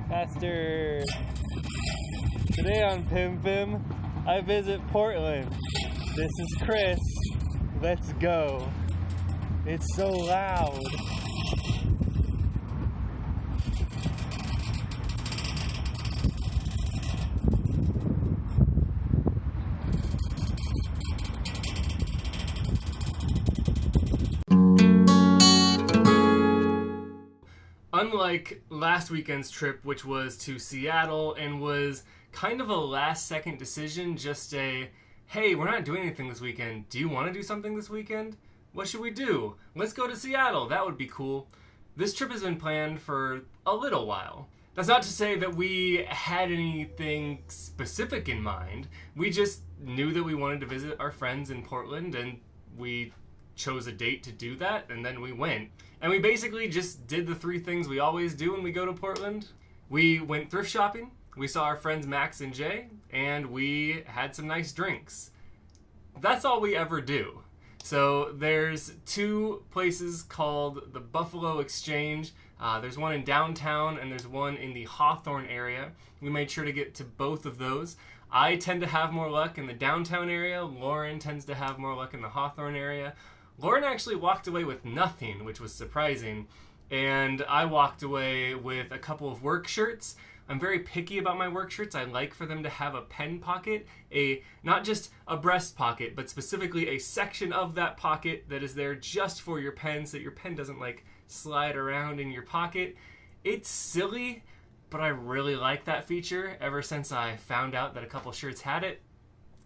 Faster. Today on Pim Pim, I visit Portland. This is Chris. Let's go. It's so loud. Unlike last weekend's trip, which was to Seattle and was kind of a last-second decision, just a, hey, we're not doing anything this weekend. Do you want to do something this weekend? What should we do? Let's go to Seattle. That would be cool. This trip has been planned for a little while. That's not to say that we had anything specific in mind. We just knew that we wanted to visit our friends in Portland, and we chose a date to do that, and then we went. And we basically just did the three things we always do when we go to Portland. We went thrift shopping, we saw our friends Max and Jay, and we had some nice drinks. That's all we ever do. So there's two places called the Buffalo Exchange. There's one in downtown and there's one in the Hawthorne area. We made sure to get to both of those. I tend to have more luck in the downtown area. Lauren tends to have more luck in the Hawthorne area. Lauren actually walked away with nothing, which was surprising. And I walked away with a couple of work shirts. I'm very picky about my work shirts. I like for them to have a pen pocket, not just a breast pocket, but specifically a section of that pocket that is there just for your pen so that your pen doesn't like slide around in your pocket. It's silly, but I really like that feature ever since I found out that a couple shirts had it.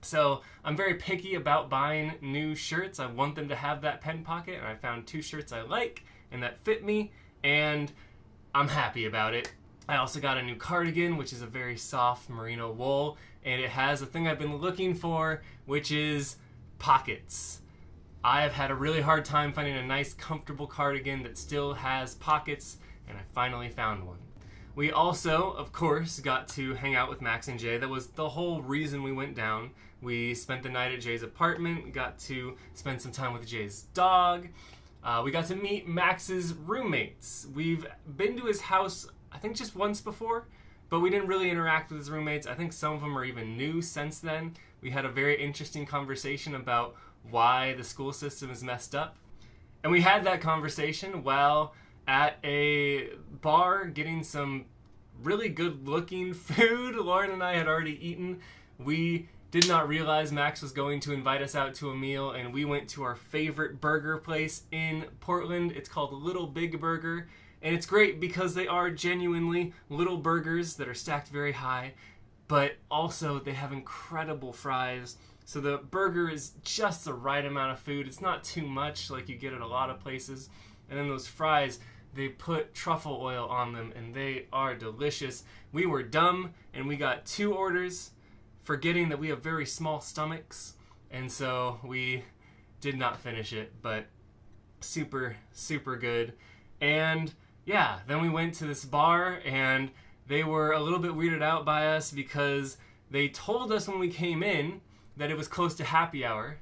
So I'm very picky about buying new shirts. I want them to have that pen pocket, and I found two shirts I like and that fit me, and I'm happy about it. I also got a new cardigan, which is a very soft merino wool, and it has a thing I've been looking for, which is pockets. I have had a really hard time finding a nice, comfortable cardigan that still has pockets, and I finally found one. We also, of course, got to hang out with Max and Jay. That was the whole reason we went down. We spent the night at Jay's apartment, got to spend some time with Jay's dog. We got to meet Max's roommates. We've been to his house, I think, just once before, but we didn't really interact with his roommates. I think some of them are even new since then. We had a very interesting conversation about why the school system is messed up. And we had that conversation while at a bar getting some really good looking food. Lauren and I had already eaten. We did not realize Max was going to invite us out to a meal, and we went to our favorite burger place in Portland. It's called Little Big Burger, and it's great because they are genuinely little burgers that are stacked very high, but also they have incredible fries. So the burger is just the right amount of food. It's not too much like you get at a lot of places. And then those fries, they put truffle oil on them, and they are delicious. We were dumb, and we got two orders, forgetting that we have very small stomachs, and so we did not finish it, but super, super good. And yeah, then we went to this bar, and they were a little bit weirded out by us because they told us when we came in that it was close to happy hour,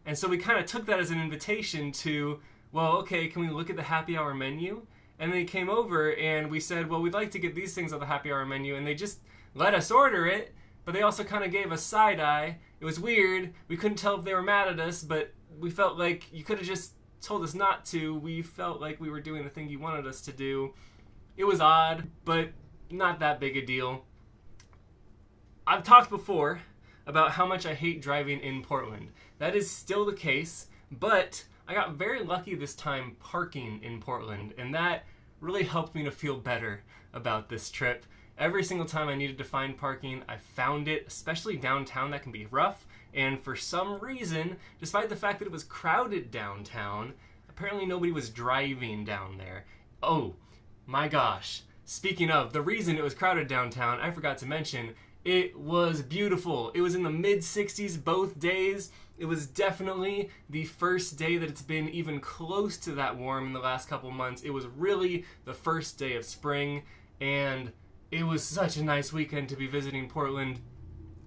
and so we kind of took that as an invitation to, well, okay, can we look at the happy hour menu? And they came over, and we said, well, we'd like to get these things on the happy hour menu, and they just let us order it, but they also kind of gave us side eye. It was weird. We couldn't tell if they were mad at us, but we felt like you could have just told us not to. We felt like we were doing the thing you wanted us to do. It was odd, but not that big a deal. I've talked before about how much I hate driving in Portland. That is still the case, but I got very lucky this time parking in Portland, and that really helped me to feel better about this trip. Every single time I needed to find parking, I found it, especially downtown. That can be rough. And for some reason, despite the fact that it was crowded downtown, apparently nobody was driving down there. Oh, my gosh. Speaking of, the reason it was crowded downtown, I forgot to mention, it was beautiful. It was in the mid-60s both days. It was definitely the first day that it's been even close to that warm in the last couple months. It was really the first day of spring, and it was such a nice weekend to be visiting Portland.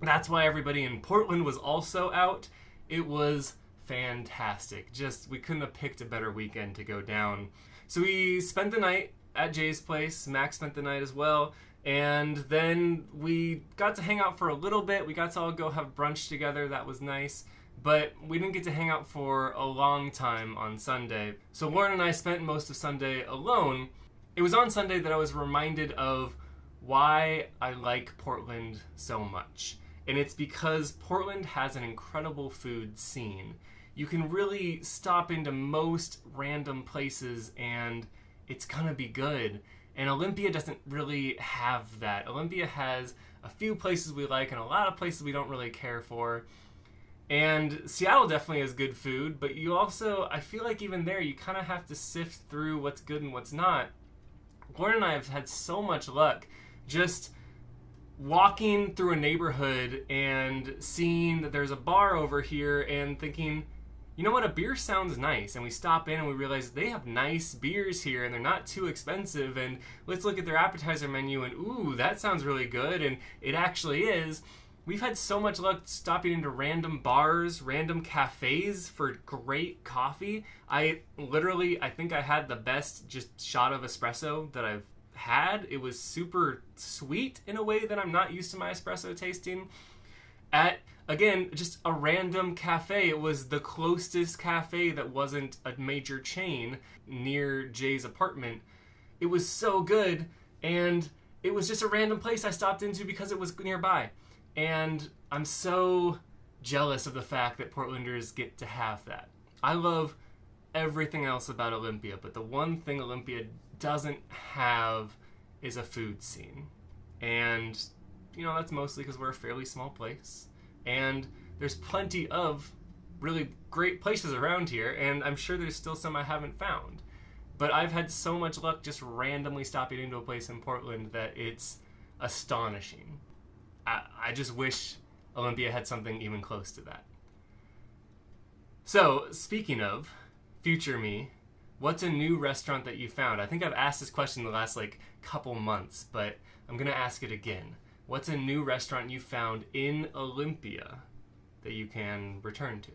That's why everybody in Portland was also out. It was fantastic. We couldn't have picked a better weekend to go down. So we spent the night at Jay's place. Max spent the night as well. And then we got to hang out for a little bit. We got to all go have brunch together. That was nice. But we didn't get to hang out for a long time on Sunday. So Lauren and I spent most of Sunday alone. It was on Sunday that I was reminded of why I like Portland so much. And it's because Portland has an incredible food scene. You can really stop into most random places and it's gonna be good. And Olympia doesn't really have that. Olympia has a few places we like and a lot of places we don't really care for. And Seattle definitely has good food, but you also, I feel like even there, you kind of have to sift through what's good and what's not. Lauren and I have had so much luck just walking through a neighborhood and seeing that there's a bar over here and thinking, you know what, a beer sounds nice. And we stop in and we realize they have nice beers here and they're not too expensive. And let's look at their appetizer menu and ooh, that sounds really good. And it actually is. We've had so much luck stopping into random bars, random cafes for great coffee. I think I had the best just shot of espresso that I've had. It was super sweet in a way that I'm not used to my espresso tasting. At, again, just a random cafe. It was the closest cafe that wasn't a major chain near Jay's apartment. It was so good, and it was just a random place I stopped into because it was nearby. And I'm so jealous of the fact that Portlanders get to have that. I love everything else about Olympia, but the one thing Olympia doesn't have is a food scene. And, you know, that's mostly because we're a fairly small place. And there's plenty of really great places around here, and I'm sure there's still some I haven't found. But I've had so much luck just randomly stopping into a place in Portland that it's astonishing. I just wish Olympia had something even close to that. So, speaking of future me, what's a new restaurant that you found? I think I've asked this question the last couple months, but I'm going to ask it again. What's a new restaurant you found in Olympia that you can return to?